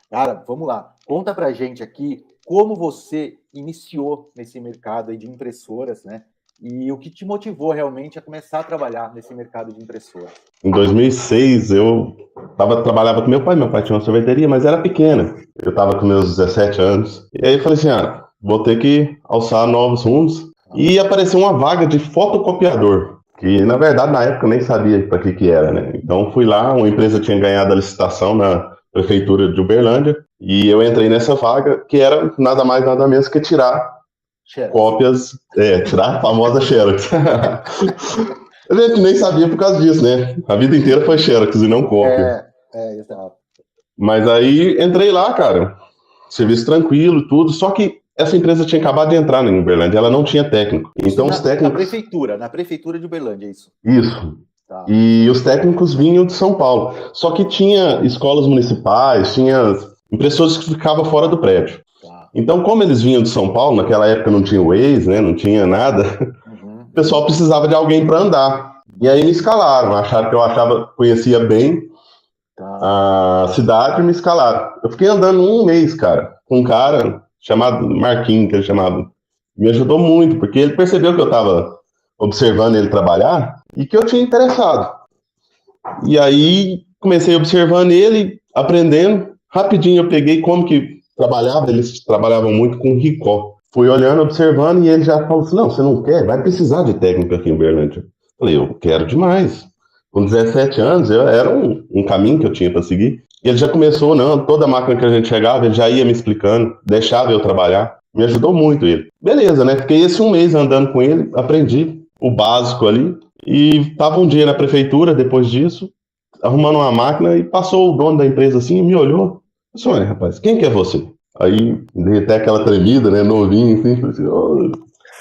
Cara, vamos lá. Conta pra gente aqui como você iniciou nesse mercado aí de impressoras, né? E o que te motivou realmente a começar a trabalhar nesse mercado de impressoras. Em 2006, eu trabalhava com meu pai tinha uma sorveteria, mas era pequena. Eu estava com meus 17 anos. E aí eu falei assim, vou ter que alçar novos rumos. E apareceu uma vaga de fotocopiador, que na verdade na época eu nem sabia para que era, né? Então fui lá, uma empresa tinha ganhado a licitação na prefeitura de Uberlândia, e eu entrei nessa vaga, que era nada mais nada menos que tirar Xerox. cópias, tirar a famosa Xerox. A gente nem sabia por causa disso, né? A vida inteira foi Xerox e não cópia. Exato. Mas aí entrei lá, cara. Serviço tranquilo, tudo. Só que essa empresa tinha acabado de entrar em Uberlândia, ela não tinha técnico. Então os técnicos. Na prefeitura de Uberlândia, é isso? Isso. Tá. E os técnicos vinham de São Paulo. Só que tinha escolas municipais, tinha impressoras que ficavam fora do prédio. Tá. Então, como eles vinham de São Paulo, naquela época não tinha Waze, né? Não tinha nada. O pessoal precisava de alguém para andar. E aí me escalaram, acharam que eu conhecia bem a cidade e me escalaram. Eu fiquei andando um mês, cara, com um cara chamado Marquinhos, que ele chamava. Me ajudou muito, porque ele percebeu que eu estava observando ele trabalhar e que eu tinha interessado. E aí comecei observando ele, aprendendo. Rapidinho eu peguei como que trabalhava, eles trabalhavam muito com Ricó. Fui olhando, observando, e ele já falou assim, não, você não quer? Vai precisar de técnico aqui em Uberlândia. Falei, eu quero demais. Com 17 anos, era um caminho que eu tinha para seguir. E ele já começou, não, toda máquina que a gente chegava, ele já ia me explicando, deixava eu trabalhar. Me ajudou muito ele. Beleza, né? Fiquei esse um mês andando com ele, aprendi o básico ali. E tava um dia na prefeitura, depois disso, arrumando uma máquina, e passou o dono da empresa assim, e me olhou. Disse, olha, rapaz, quem que é você? Aí dei até aquela tremida, né, novinho, assim, falei assim,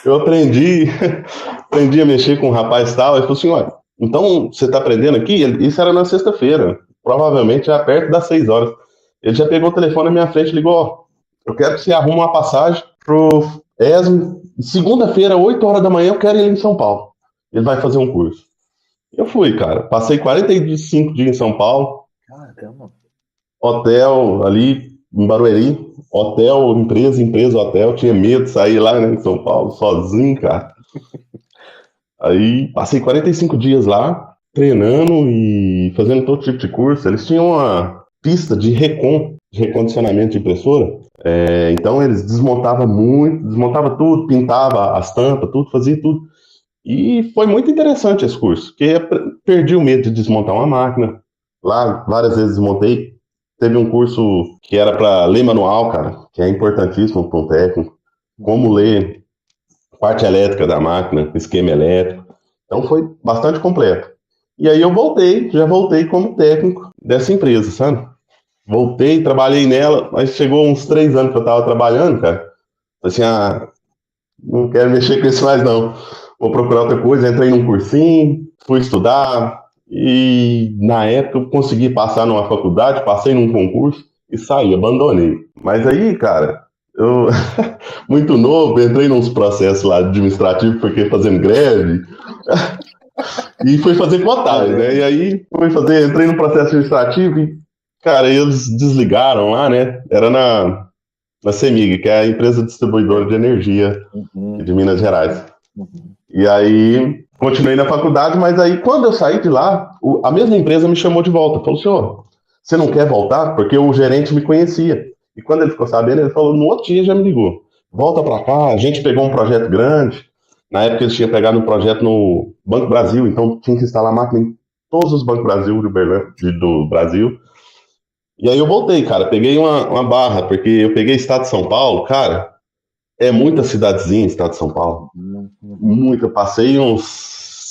eu aprendi a mexer com um rapaz tal. Ele falou assim, olha, então você tá aprendendo aqui? Isso era na sexta-feira, provavelmente já perto das 6 horas. Ele já pegou o telefone na minha frente e ligou, ó, eu quero que você arrume uma passagem pro ESMO, segunda-feira, 8 horas da manhã, eu quero ir em São Paulo. Ele vai fazer um curso. Eu fui, cara, passei 45 dias em São Paulo. Caramba. Hotel ali em Barueri, hotel, empresa, hotel, tinha medo de sair lá, né, em São Paulo, sozinho, cara. Aí passei 45 dias lá, treinando e fazendo todo tipo de curso. Eles tinham uma pista de recondicionamento de impressora. Então eles desmontavam tudo, pintava as tampas, tudo, fazia tudo. E foi muito interessante esse curso, porque perdi o medo de desmontar uma máquina. Lá, várias vezes desmontei. Teve um curso que era para ler manual, cara, que é importantíssimo para um técnico. Como ler parte elétrica da máquina, esquema elétrico. Então foi bastante completo. E aí eu já voltei como técnico dessa empresa, sabe? Voltei, trabalhei nela, mas chegou uns 3 anos que eu estava trabalhando, cara. Assim, não quero mexer com isso mais não. Vou procurar outra coisa. Entrei num cursinho, fui estudar, e na época eu consegui passar numa faculdade, passei num concurso e saí, abandonei. Mas aí, cara, eu, muito novo, entrei nos processos lá administrativos, porque fazendo greve, e fui fazer cotagem, né? E aí entrei no processo administrativo e, cara, eles desligaram lá, né? Era na CEMIG, que é a empresa distribuidora de energia de Minas Gerais. E aí continuei na faculdade, mas aí quando eu saí de lá, a mesma empresa me chamou de volta. Falou, senhor, você não quer voltar? Porque o gerente me conhecia. E quando ele ficou sabendo, ele falou, no outro dia já me ligou. Volta pra cá, a gente pegou um projeto grande. Na época eles tinham pegado um projeto no Banco Brasil, então tinha que instalar máquina em todos os Bancos Brasil do Brasil. E aí eu voltei, cara, peguei uma barra, porque eu peguei estado de São Paulo, cara, é muita cidadezinha estado de São Paulo. Muita, passei uns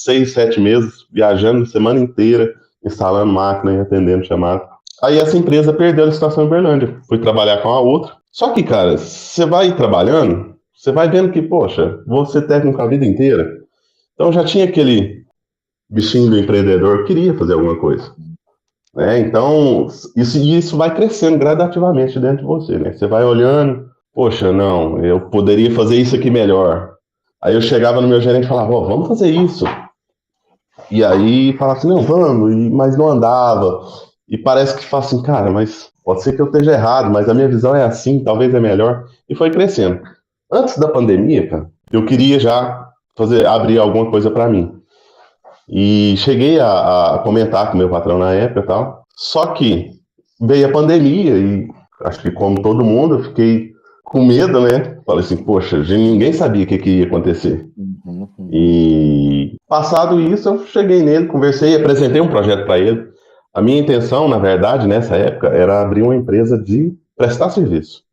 6, 7 meses viajando semana inteira, instalando máquina e atendendo chamada. Aí essa empresa perdeu a licitação em Uberlândia, fui trabalhar com a outra. Só que, cara, você vai trabalhando, você vai vendo que, poxa, vou ser técnico a vida inteira. Então já tinha aquele bichinho do empreendedor que queria fazer alguma coisa. Né? Então, isso vai crescendo gradativamente dentro de você, né? Você vai olhando, poxa, não, eu poderia fazer isso aqui melhor. Aí eu chegava no meu gerente e falava, vamos fazer isso. E aí falava assim, não, vamos, mas não andava. E parece que fala assim, cara, mas pode ser que eu esteja errado, mas a minha visão é assim, talvez é melhor. E foi crescendo. Antes da pandemia, cara, eu queria já abrir alguma coisa para mim. E cheguei a comentar com meu patrão na época e tal. Só que veio a pandemia e acho que como todo mundo, eu fiquei com medo, né? Falei assim, poxa, ninguém sabia o que ia acontecer. E passado isso, eu cheguei nele, conversei, apresentei um projeto para ele. A minha intenção, na verdade, nessa época, era abrir uma empresa de prestar serviço.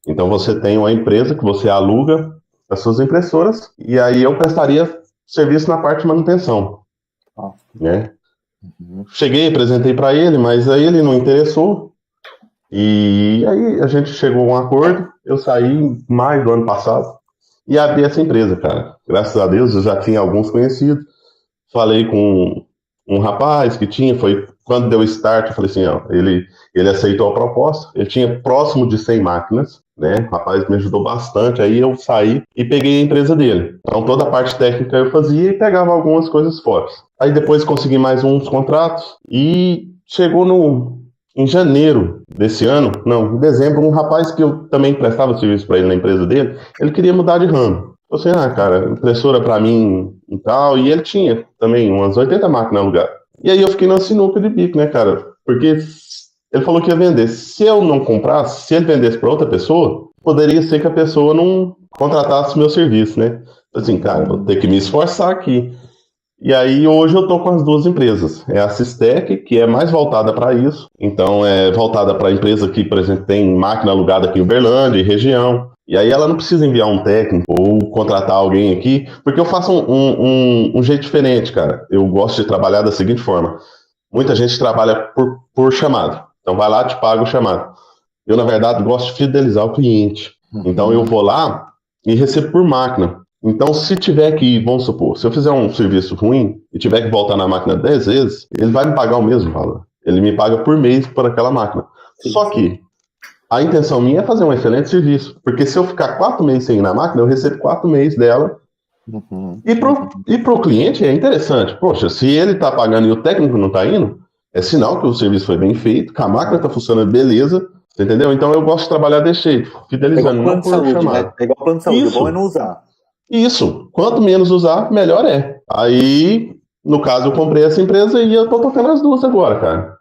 Então você tem uma empresa que você aluga as suas impressoras e aí eu prestaria serviço na parte de manutenção, né? Cheguei, apresentei para ele, mas aí ele não interessou. E aí a gente chegou a um acordo, eu saí em maio do ano passado e abri essa empresa, cara. Graças a Deus, eu já tinha alguns conhecidos. Falei com um rapaz que foi quando deu start, eu falei assim, ó, ele aceitou a proposta, ele tinha próximo de 100 máquinas, né? O rapaz me ajudou bastante, aí eu saí e peguei a empresa dele. Então toda a parte técnica eu fazia e pegava algumas coisas fora. Aí depois consegui mais uns contratos e chegou em janeiro desse ano, não, em dezembro, um rapaz que eu também prestava serviço para ele na empresa dele, ele queria mudar de ramo. Eu falei assim, cara, impressora para mim e tal, e ele tinha também umas 80 máquinas alugadas. E aí eu fiquei na sinuca de bico, né, cara, porque ele falou que ia vender. Se eu não comprasse, se ele vendesse para outra pessoa, poderia ser que a pessoa não contratasse meu serviço, né? Assim, cara, vou ter que me esforçar aqui. E aí hoje eu tô com as duas empresas. É a Sistec, que é mais voltada para isso. Então é voltada para a empresa que, por exemplo, tem máquina alugada aqui em Uberlândia e região. E aí ela não precisa enviar um técnico ou contratar alguém aqui, porque eu faço um jeito diferente, cara. Eu gosto de trabalhar da seguinte forma. Muita gente trabalha por chamado. Então vai lá, te paga o chamado. Eu, na verdade, gosto de fidelizar o cliente. Então eu vou lá e recebo por máquina. Então, se tiver que, vamos supor, se eu fizer um serviço ruim e tiver que voltar na máquina 10 vezes, ele vai me pagar o mesmo valor. Ele me paga por mês por aquela máquina. Sim. Só que a intenção minha é fazer um excelente serviço. Porque se eu ficar 4 meses sem ir na máquina, eu recebo 4 meses dela. E pro cliente é interessante. Poxa, se ele tá pagando e o técnico não tá indo, é sinal que o serviço foi bem feito, que a máquina tá funcionando beleza. Você entendeu? Então eu gosto de trabalhar desse jeito, fidelizando. Plano de saúde, né? É igual plano de saúde, o bom é não usar. Isso. Quanto menos usar, melhor é. Aí, no caso, eu comprei essa empresa e eu tô tocando as duas agora, cara.